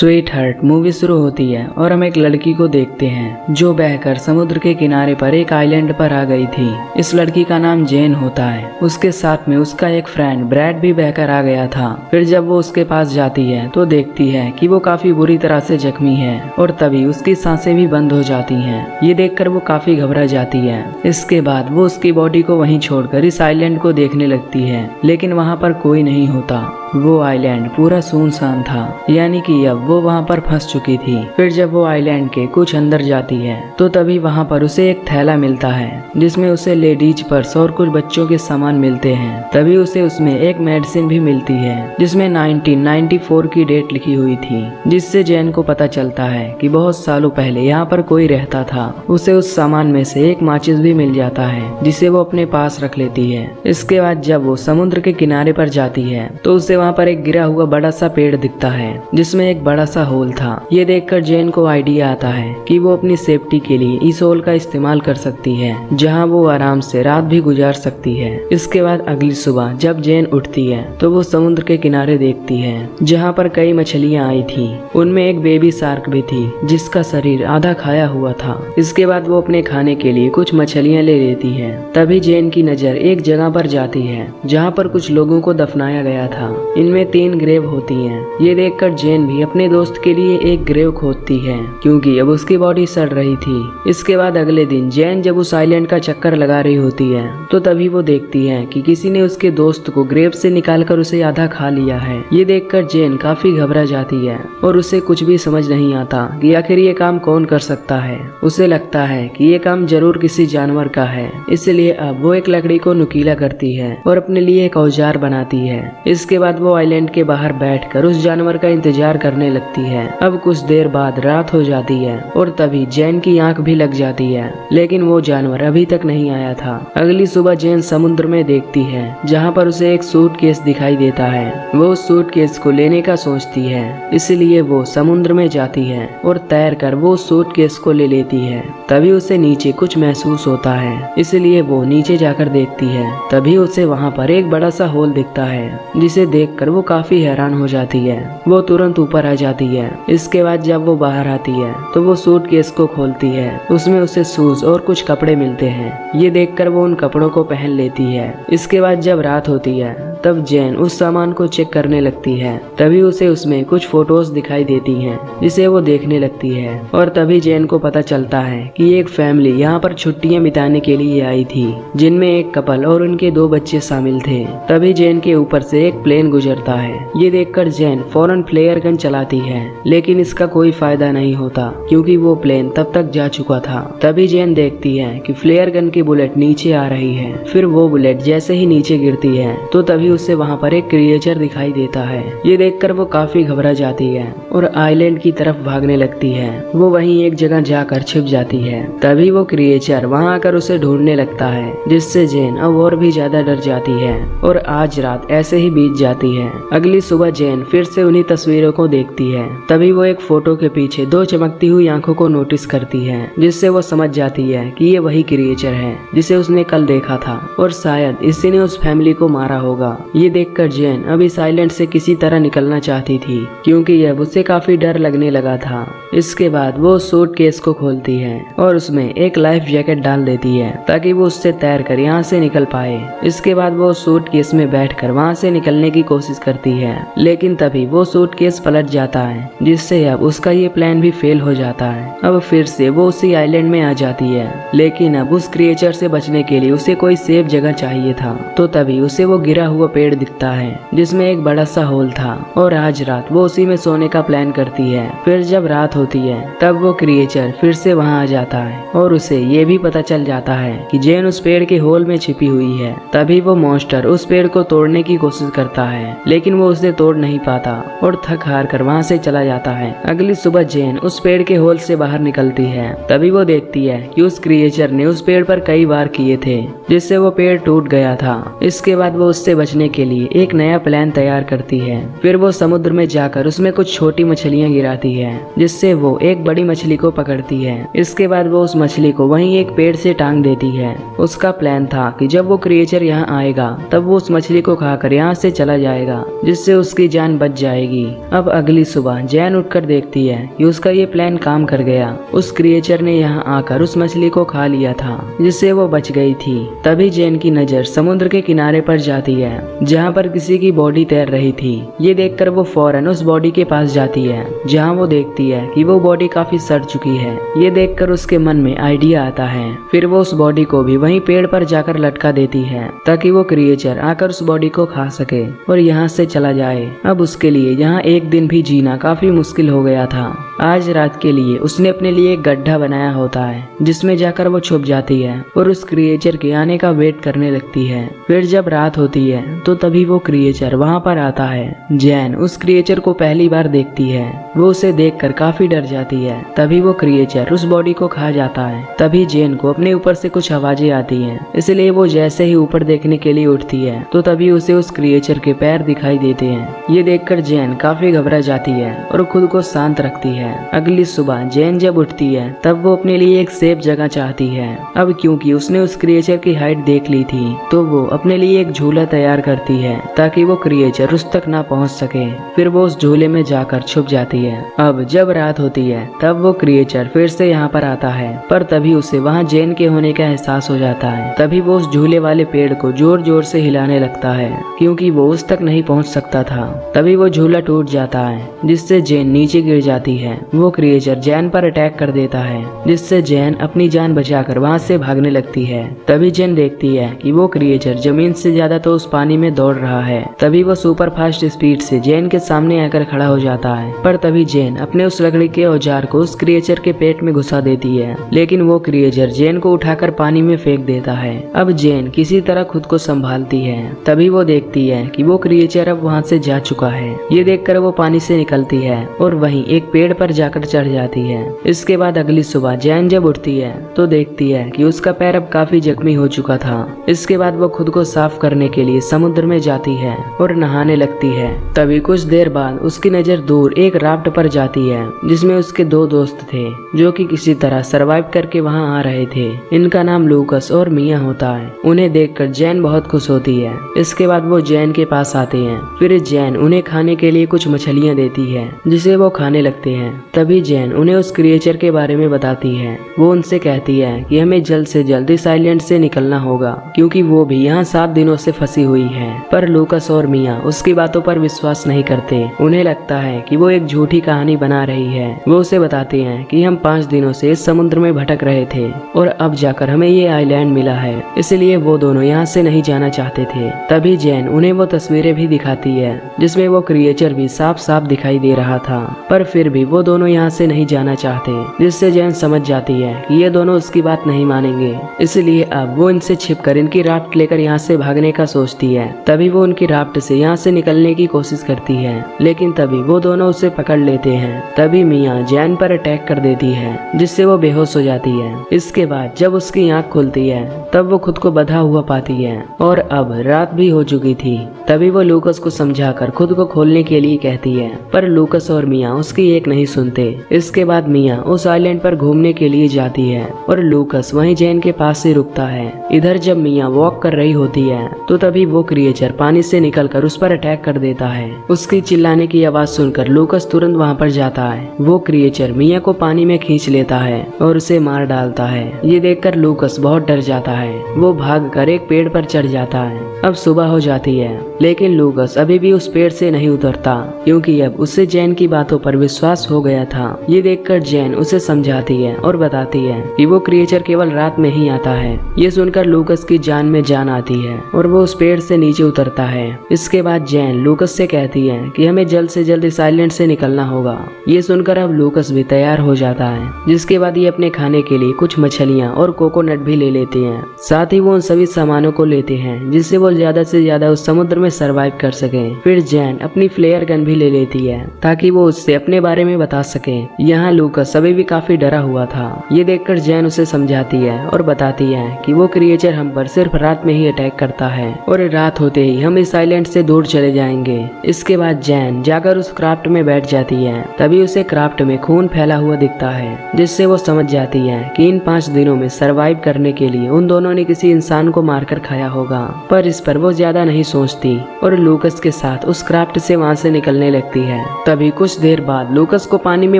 Sweet heart movie शुरू होती है और हम एक लड़की को देखते हैं जो बहकर समुद्र के किनारे पर एक आइलैंड पर आ गई थी। इस लड़की का नाम जेन होता है। उसके साथ में उसका एक फ्रेंड ब्रैड भी बहकर आ गया था। फिर जब वो उसके पास जाती है तो देखती है कि वो काफी बुरी तरह से जख्मी है और तभी उसकी सांसें भी बंद हो जाती हैं। ये देखकर वो काफी घबरा जाती है। इसके बाद वो उसकी बॉडी को वहीं छोड़कर इस आइलैंड को देखने लगती है, लेकिन वहाँ पर कोई नहीं होता। वो आइलैंड पूरा सुनसान था, यानी कि अब वो वहाँ पर फंस चुकी थी। फिर जब वो आइलैंड के कुछ अंदर जाती है तो तभी वहाँ पर उसे एक थैला मिलता है जिसमें उसे लेडीज पर्स और कुछ बच्चों के सामान मिलते हैं। तभी उसे उसमें एक मेडिसिन भी मिलती है जिसमें 1994 की डेट लिखी हुई थी, जिससे जैन को पता चलता है कि बहुत सालों पहले यहाँ पर कोई रहता था। उसे उस सामान में से एक माचिस भी मिल जाता है जिसे वो अपने पास रख लेती है। इसके बाद जब वो समुद्र के किनारे पर जाती है तो उसे वहाँ पर एक गिरा हुआ बड़ा सा पेड़ दिखता है जिसमें एक बड़ा सा होल था। ये देखकर जेन को आइडिया आता है कि वो अपनी सेफ्टी के लिए इस होल का इस्तेमाल कर सकती है, जहाँ वो आराम से रात भी गुजार सकती है। इसके बाद अगली सुबह जब जेन उठती है तो वो समुद्र के किनारे देखती है जहाँ पर कई मछलियाँ आई थी। उनमें एक बेबी शार्क भी थी जिसका शरीर आधा खाया हुआ था। इसके बाद वो अपने खाने के लिए कुछ मछलियाँ ले लेती है। तभी जेन की नजर एक जगह पर जाती है जहाँ पर कुछ लोगों को दफनाया गया था। इनमें 3 ग्रेव होती हैं। ये देखकर जेन भी अपने दोस्त के लिए एक ग्रेव खोदती है क्योंकि अब उसकी बॉडी सड़ रही थी। इसके बाद अगले दिन जेन जब उस आइलैंड का चक्कर लगा रही होती है तो तभी वो देखती है कि किसी ने उसके दोस्त को ग्रेव से निकालकर उसे आधा खा लिया है। ये देखकर जेन काफी घबरा जाती है और उसे कुछ भी समझ नहीं आता कि आखिर ये काम कौन कर सकता है। उसे लगता है कि ये काम जरूर किसी जानवर का है, इसलिए अब वो एक लकड़ी को नुकीला करती है और अपने लिए एक औजार बनाती है। इसके बाद वो आइलैंड के बाहर बैठकर उस जानवर का इंतजार करने लगती है। अब कुछ देर बाद रात हो जाती है और तभी जेन की आंख भी लग जाती है, लेकिन वो जानवर अभी तक नहीं आया था। अगली सुबह जेन समुद्र में देखती है जहाँ पर उसे एक सूटकेस दिखाई देता है। वो उस सूटकेस को लेने का सोचती है, इसलिए वो समुद्र में जाती है और तैर कर वो सूटकेस को ले लेती है। तभी उसे नीचे कुछ महसूस होता है, इसलिए वो नीचे जाकर देखती है। तभी उसे वहाँ पर एक बड़ा सा होल दिखता है जिसे देखकर वो काफी हैरान हो जाती है। वो तुरंत ऊपर आ जाती है। इसके बाद जब वो बाहर आती है तो वो सूटकेस को खोलती है। उसमें उसे शूज और कुछ कपड़े मिलते हैं। ये देखकर वो उन कपड़ों को पहन लेती है। इसके बाद जब रात होती है तब जेन उस सामान को चेक करने लगती है। तभी उसे उसमें कुछ फोटोज दिखाई देती हैं जिसे वो देखने लगती है और तभी जेन को पता चलता है कि एक फैमिली यहाँ पर छुट्टियाँ बिताने के लिए आई थी, जिनमें एक कपल और उनके 2 बच्चे शामिल थे। तभी जेन के ऊपर से एक प्लेन गुजरता है। ये देखकर जेन फौरन फ्लेयर गन चलाती है, लेकिन इसका कोई फायदा नहीं होता क्योंकि वो प्लेन तब तक जा चुका था। तभी जेन देखती है कि फ्लेयर गन की बुलेट नीचे आ रही है। फिर वो बुलेट जैसे ही नीचे गिरती है तो तभी उसे वहाँ पर एक क्रिएचर दिखाई देता है। ये देखकर वो काफी घबरा जाती है और आइलैंड की तरफ भागने लगती है। वो वहीं एक जगह जाकर छिप जाती है। तभी वो क्रिएचर वहाँ आकर उसे ढूंढने लगता है, जिससे जेन अब और भी ज्यादा डर जाती है और आज रात ऐसे ही बीत जाती है। अगली सुबह जेन फिर से उन्हीं तस्वीरों को देखती है। तभी वो एक फोटो के पीछे 2 चमकती हुई आंखों को नोटिस करती है, जिससे वो समझ जाती है कि ये वही क्रिएचर है जिसे उसने कल देखा था और शायद इसी ने उस फैमिली को मारा होगा। ये देखकर जेन अब इस आइलैंड से किसी तरह निकलना चाहती थी क्योंकि अब उसे काफी डर लगने लगा था। इसके बाद वो सूटकेस को खोलती है और उसमें एक लाइफ जैकेट डाल देती है ताकि वो उससे तैर कर यहाँ से निकल पाए। इसके बाद वो सूटकेस में बैठकर वहाँ से निकलने की कोशिश करती है, लेकिन तभी वो सूटकेस पलट जाता है, जिससे अब उसका ये प्लान भी फेल हो जाता है। अब फिर से वो उसी आइलैंड में आ जाती है, लेकिन अब उस क्रिएचर से बचने के लिए उसे कोई सेफ जगह चाहिए था। तो तभी उसे वो गिरा हुआ पेड़ दिखता है जिसमें एक बड़ा सा होल था और आज रात वो उसी में सोने का प्लान करती है। फिर जब रात होती है तब वो क्रिएचर फिर से वहाँ आ जाता है और उसे ये भी पता चल जाता है कि जेन उस पेड़ के होल में छिपी हुई है। तभी वो मॉन्स्टर उस पेड़ को तोड़ने की कोशिश करता है, लेकिन वो उसे तोड़ नहीं पाता और थक हार कर वहाँ से चला जाता है। अगली सुबह जेन उस पेड़ के होल से बाहर निकलती है। तभी वो देखती है कि उस क्रिएचर ने उस पेड़ पर कई वार किए थे, जिससे वो पेड़ टूट गया था। इसके बाद वो उससे बचने बचने के लिए एक नया प्लान तैयार करती है। फिर वो समुद्र में जाकर उसमें कुछ छोटी मछलियाँ गिराती है, जिससे वो एक बड़ी मछली को पकड़ती है। इसके बाद वो उस मछली को वहीं एक पेड़ से टांग देती है। उसका प्लान था कि जब वो क्रिएचर यहाँ आएगा तब वो उस मछली को खाकर यहाँ से चला जाएगा, जिससे उसकी जान बच जाएगी। अब अगली सुबह जैन उठकर देखती है कि उसका ये प्लान काम कर गया। उस क्रिएचर ने यहाँ आकर उस मछली को खा लिया था, जिससे वो बच गई थी। तभी जैन की नजर समुद्र के किनारे पर जाती है, जहाँ पर किसी की बॉडी तैर रही थी। ये देखकर वो फौरन उस बॉडी के पास जाती है, जहाँ वो देखती है कि वो बॉडी काफी सड़ चुकी है। ये देखकर उसके मन में आइडिया आता है। फिर वो उस बॉडी को भी वहीं पेड़ पर जाकर लटका देती है, ताकि वो क्रिएचर आकर उस बॉडी को खा सके और यहाँ से चला जाए। अब उसके लिए यहाँ एक दिन भी जीना काफी मुश्किल हो गया था। आज रात के लिए उसने अपने लिए एक गड्ढा बनाया होता है, जिसमें जाकर वो छुप जाती है और उस क्रिएचर के आने का वेट करने लगती है। फिर जब रात होती है तो तभी वो क्रिएचर वहाँ पर आता है। जैन उस क्रिएचर को पहली बार देखती है। वो उसे देखकर काफी डर जाती है। तभी वो क्रिएचर उस बॉडी को खा जाता है। तभी जैन को अपने ऊपर से कुछ आवाजें आती हैं, इसलिए वो जैसे ही ऊपर देखने के लिए उठती है तो तभी उसे उस क्रिएचर के पैर दिखाई देते हैं। ये देखकर जैन काफी घबरा जाती है और खुद को शांत रखती है। अगली सुबह जैन जब उठती है तब वो अपने लिए एक सेफ जगह चाहती है। अब क्योंकि उसने उस क्रिएचर की हाइट देख ली थी तो वो अपने लिए एक झूला तैयार करती है, ताकि वो क्रिएचर उस तक ना पहुंच सके। फिर वो उस झूले में जाकर छुप जाती है। अब जब रात होती है तब वो क्रिएचर फिर से यहाँ पर आता है, पर तभी उसे वहाँ जैन के होने का एहसास हो जाता है। तभी वो उस झूले वाले पेड़ को जोर जोर से हिलाने लगता है, क्योंकि वो उस तक नहीं पहुँच सकता था। तभी वो झूला टूट जाता है, जिससे जैन नीचे गिर जाती है। वो क्रिएचर जैन पर अटैक कर देता है, जिससे जैन अपनी जान बचाकर वहाँ से भागने लगती है। तभी जैन देखती है कि वो क्रिएचर जमीन से ज्यादा तो उस पानी में दौड़ रहा है। तभी वो सुपर फास्ट स्पीड से जैन के सामने आकर खड़ा हो जाता है, पर तभी जैन अपने उस लकड़ी के औजार को उस क्रिएचर के पेट में घुसा देती है, लेकिन वो क्रिएचर जैन को उठाकर पानी में फेंक देता है। अब जैन किसी तरह खुद को संभालती है। तभी वो देखती है कि वो क्रिएचर अब वहाँ से जा चुका है। ये देखकर वो पानी से निकलती है और वहीं एक पेड़ पर जाकर चढ़ जाती है। इसके बाद अगली सुबह जैन जब उठती है तो देखती है कि उसका पैर अब काफी जख्मी हो चुका था। इसके बाद वो खुद को साफ करने के लिए समुद्र में जाती है और नहाने लगती है। तभी कुछ देर बाद उसकी नजर दूर एक राफ्ट पर जाती है, जिसमें उसके दो दोस्त थे, जो कि किसी तरह सरवाइव करके वहां आ रहे थे। इनका नाम लूकस और मिया होता है। उन्हें देखकर जैन बहुत खुश होती है। इसके बाद वो जैन के पास आते हैं। फिर जैन उन्हें खाने के लिए कुछ मछलियाँ देती है, जिसे वो खाने लगते हैं। तभी जैन उन्हें उस क्रिएचर के बारे में बताती है। वो उनसे कहती है कि हमें जल्द से जल्द इस आइलैंड से निकलना होगा, क्योंकि वो भी यहाँ 7 दिनों से फंसी हुई है। पर लूकस और मिया उसकी बातों पर विश्वास नहीं करते। उन्हें लगता है कि वो एक झूठी कहानी बना रही है। वो उसे बताते हैं कि हम 5 दिनों से इस समुद्र में भटक रहे थे और अब जाकर हमें ये आइलैंड मिला है, इसलिए वो दोनों यहाँ से नहीं जाना चाहते थे। तभी जैन उन्हें वो तस्वीरें भी दिखाती है, जिसमें वो क्रिएचर भी साफ साफ दिखाई दे रहा था। पर फिर भी वो दोनों यहाँ से नहीं जाना चाहते, जिससे जैन समझ जाती है कि ये दोनों उसकी बात नहीं मानेंगे। इसलिए अब वो इनसे छिपकर इनकी राफ्ट लेकर यहाँ से भागने का सोचती है। तभी वो उनकी राफ्ट से यहाँ से निकलने की कोशिश करती है, लेकिन तभी वो दोनों उसे पकड़ लेते हैं। तभी मिया जैन पर अटैक कर देती है, जिससे वो बेहोश हो जाती है। इसके बाद जब उसकी आँख खुलती है तब वो खुद को बंधा हुआ पाती है और अब रात भी हो चुकी थी। तभी वो लूकस को समझाकर खुद को खोलने के लिए कहती है, पर लूकस और मिया उसकी एक नहीं सुनते। इसके बाद मिया उस आइलैंड पर घूमने के लिए जाती है और लूकस वहीं जैन के पास से रुकता है। इधर जब मिया वॉक कर रही होती है तो तभी वो क्रिएचर पानी से निकलकर उस पर अटैक कर देता है। उसकी चिल्लाने की आवाज सुनकर लूकस तुरंत वहाँ पर जाता है। वो क्रिएचर मिया को पानी में खींच लेता है और उसे मार डालता है। ये देखकर लूकस बहुत डर जाता है। वो भागकर एक पेड़ पर चढ़ जाता है। अब सुबह हो जाती है, लेकिन लूकस अभी भी उस पेड़ से नहीं उतरता, क्योंकि अब उसे जैन की बातों पर विश्वास हो गया था। ये देखकर जैन उसे समझाती है और बताती है कि वो क्रिएचर केवल रात में ही आता है। ये सुनकर लूकस की जान में जान आती है और वो उस पेड़ से नीचे उतरता है। इसके बाद जैन लूकस से कहती है कि हमें जल्द से जल्द इस आइलैंड से निकलना होगा। ये सुनकर अब लूकस भी तैयार हो जाता है, जिसके बाद ये अपने खाने के लिए कुछ मछलियाँ और कोकोनट भी ले लेते हैं। साथ ही वो उन सभी सामानों को लेते हैं जिससे वो ज्यादा से ज्यादा उस समुद्र में सरवाइव कर सके। फिर जैन अपनी फ्लेयर गन भी ले लेती है, ताकि वो उससे अपने बारे में बता सके। यहाँ लूकस अभी भी काफी डरा हुआ था। ये देखकर जैन उसे समझाती है और बताती है कि वो क्रिएचर हम पर सिर्फ रात में ही अटैक करता है और रात होते ही हम इस आइलैंड से दूर चले जाएंगे। इसके बाद जैन जाकर उस क्राफ्ट में बैठ जाती है। तभी उसे क्राफ्ट में खून फैला हुआ दिखता है, जिससे वो समझ जाती है कि इन 5 दिनों में सरवाइव करने के लिए उन दोनों ने किसी इंसान को मारकर खाया होगा। पर इस पर वो ज्यादा नहीं सोचती और लूकस के साथ उस क्राफ्ट से वहाँ से निकलने लगती है। तभी कुछ देर बाद लूकस को पानी में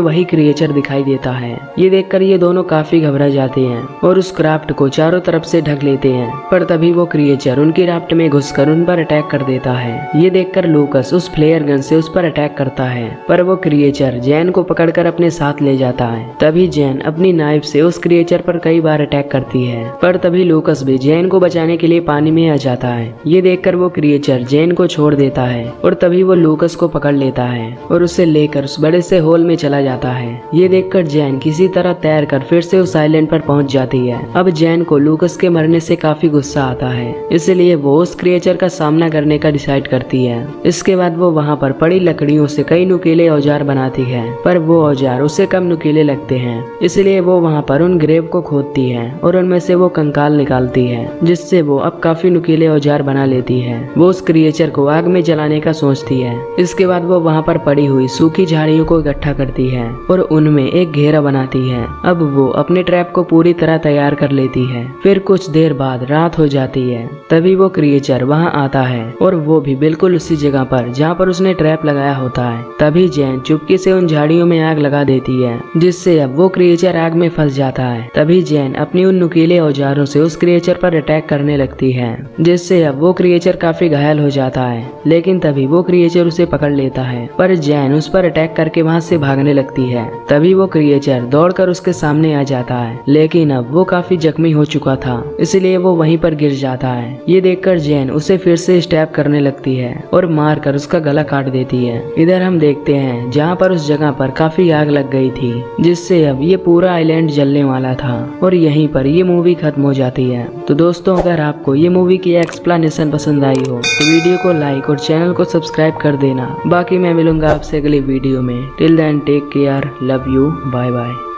वही क्रिएचर दिखाई देता है। ये देखकर ये दोनों काफी घबरा जाते हैं और उस क्राफ्ट को चारों तरफ से ढक लेते हैं। पर तभी वो क्रिएचर उनकी राफ्ट में घुसकर उन पर अटैक कर देता है। ये देखकर लूकस उस फ्लेयर गन से उस पर अटैक करता है, पर वो क्रिएचर जैन को पकड़कर अपने साथ ले जाता है। तभी जैन अपनी नाइफ से उस क्रिएचर पर कई बार अटैक करती है, पर तभी लूकस भी जैन को बचाने के लिए पानी में आ जाता है। ये देखकर वो क्रिएचर जैन को छोड़ देता है और तभी वो लूकस को पकड़ लेता है और उसे लेकर उस बड़े से होल में चला जाता है। ये देखकर जैन किसी तरह तैरकर फिर से उस आइलैंड पर पहुंच जाती है। अब जैन को लूकस के मरने से काफी गुस्सा आता है, इसलिए वो उस क्रिएचर का सामना करने का डिसाइड करती है। इसके बाद वो वहाँ पर पड़ी लकड़ियों से कई नुकीले औजार बनाती है, पर वो औजार उसे कम नुकीले लगते हैं, इसलिए वो वहाँ पर उन ग्रेव को खोदती है और उनमें से वो कंकाल निकालती है, जिससे वो अब काफी नुकीले औजार बना लेती है। वो उस क्रिएचर को आग में जलाने का सोचती है। इसके बाद वो वहाँ पर पड़ी हुई सूखी झाड़ियों को इकट्ठा करती है और उनमें एक घेरा बनाती है। अब वो अपने ट्रैप को पूरी तरह तैयार कर लेती है। फिर कुछ देर बाद रात हो जाती है। तभी वो क्रिएचर वहाँ आता है और वो भी बिल्कुल उसी जगह पर जहाँ पर उसने ट्रैप लगाया होता है। तभी जैन चुपके से उन झाड़ियों में आग लगा देती है, जिससे अब वो क्रिएचर आग में फंस जाता है। तभी जैन अपनी उन नुकीले औजारों से उस क्रिएचर पर अटैक करने लगती है, जिससे अब वो क्रिएचर काफी घायल हो जाता है। लेकिन तभी वो क्रिएचर उसे पकड़ लेता है, पर जैन उस पर अटैक करके वहाँ से भागने लगती है। तभी वो क्रिएचर दौड़कर उसके सामने आ जाता है, लेकिन अब वो काफी जख्मी हो चुका था, इसलिए वो वहीं पर गिर जाता है। ये देखकर जैन उसे फिर से स्टैब करने लगती है और मारकर उसका गला काट देती है। इधर हम देखते हैं जहाँ पर उस जगह पर काफी आग लग गई थी, जिससे अब ये पूरा आइलैंड जलने वाला था और यहीं पर ये मूवी खत्म हो जाती है। तो दोस्तों, अगर आपको ये मूवी की एक्सप्लेनेशन पसंद आई हो तो वीडियो को लाइक और चैनल को सब्सक्राइब कर देना। बाकी मैं मिलूंगा आपसे अगली वीडियो में। Till then take care, love you, bye bye.